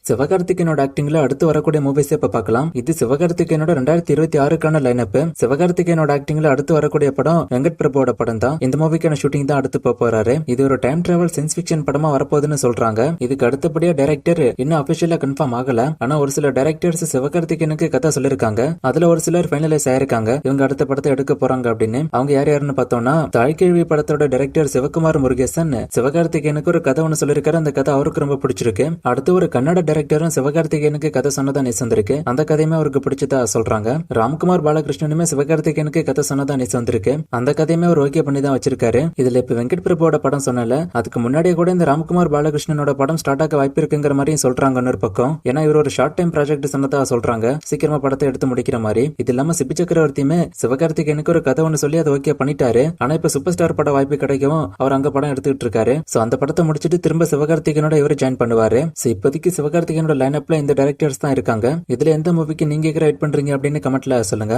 சிவகார்த்திகேயனோட ஆக்டிங்ல அடுத்து வரக்கூடிய மூவிஸ் இப்ப பார்க்கலாம். இது சிவகார்த்திகேயனோட 2026க்கான லைனப். சிவகார்த்திகேயனோட ஆக்டிங்ல அடுத்து வரக்கூடிய படம் வெங்கட் பிரபுவோட படம் தான். இந்த மூவிக்கான ஷூட்டிங் தான் அடுத்து போறாரு. இது ஒரு டைம் டிராவல் சயின்ஸ் ஃபிக்ஷன் படமா வரப்போகுதுன்னு சொல்றாங்க. இதுக்கு அடுத்தபடியா டைரக்டர் இன்னும் அபிஷியலா கன்ஃபார்ம் ஆகல. ஆனா ஒரு சில டைரக்டர்ஸ் சிவகார்த்திகேயனுக்கு கதை சொல்லிருக்காங்க. அதுல ஒரு சிலர் ஃபைனலைஸ் ஆயிருக்காங்க. இவங்க அடுத்த படத்தை எடுக்க போறாங்க அப்படின்னு. அவங்க யார் யாருன்னு பார்த்தோம்னா, தாய்கேள்வி படத்தோட டைரக்டர் சிவகுமார் முருகேசன் சிவகார்த்திகேயனுக்கு ஒரு கதை ஒன்னு சொல்லிருக்காரு. அந்த கதை அவருக்கு ரொம்ப பிடிச்சிருக்கு. அடுத்து ஒரு கன்னட டைரக்டரும் சிவகார்த்திகேயனுக்கு கதை சொன்னதா நியூஸ் வந்திருக்கு. அந்த கதையுமே அவருக்கு பிடிச்சதா சொல்றாங்க. ராம்குமார் பாலகிருஷ்ணனுமே சிவகார்த்திகேயனுக்கு கதை சொன்னதா நியூஸ் வந்திருக்கு. அந்த கதையுமே அவர் ஓகே பண்ணி தான் வச்சிருக்காரு. இதுல இப்ப வெங்கட் பிரபுவோட படம் சொன்னல, அதுக்கு முன்னாடியே கூட இந்த ராம்குமார் பாலகிருஷ்ணனோட படம் ஸ்டார்ட் ஆக வாய்ப்பு இருக்குங்கிற மாதிரியும் சொல்றாங்க இன்னொரு பக்கம். ஏன்னா இவர் ஒரு ஷார்ட் டைம் ப்ராஜெக்ட் சொன்னதா சொல்றாங்க, சீக்கிரமா படத்தை எடுத்து முடிக்கிற மாதிரி. இது இல்லாம சிபி சக்கரவர்த்தியுமே சிவகார்த்திகேயனுக்கு ஒரு கதை ஒன்னு சொல்லி அதை ஓகே பண்ணிட்டாரு. ஆனா இப்ப சூப்பர் ஸ்டார் பட வாய்ப்பு கிடைக்கவும் அவர் அங்க படம் எடுத்துட்டு இருக்காரு. சோ அந்த படத்தை முடிச்சிட்டு திரும்ப சிவகார்த்திகேயனோட இவர் ஜாயின் பண்ணுவாரு. இப்போதைக்கு சிவகார்த்திகேயனோட லைனப்ல இந்த டைரக்டர்ஸ் தான் இருக்காங்க. இதுல எந்த மூவிக்கு நீங்க வெயிட் பண்றீங்க அப்படின்னு கமெண்ட்ல சொல்லுங்க.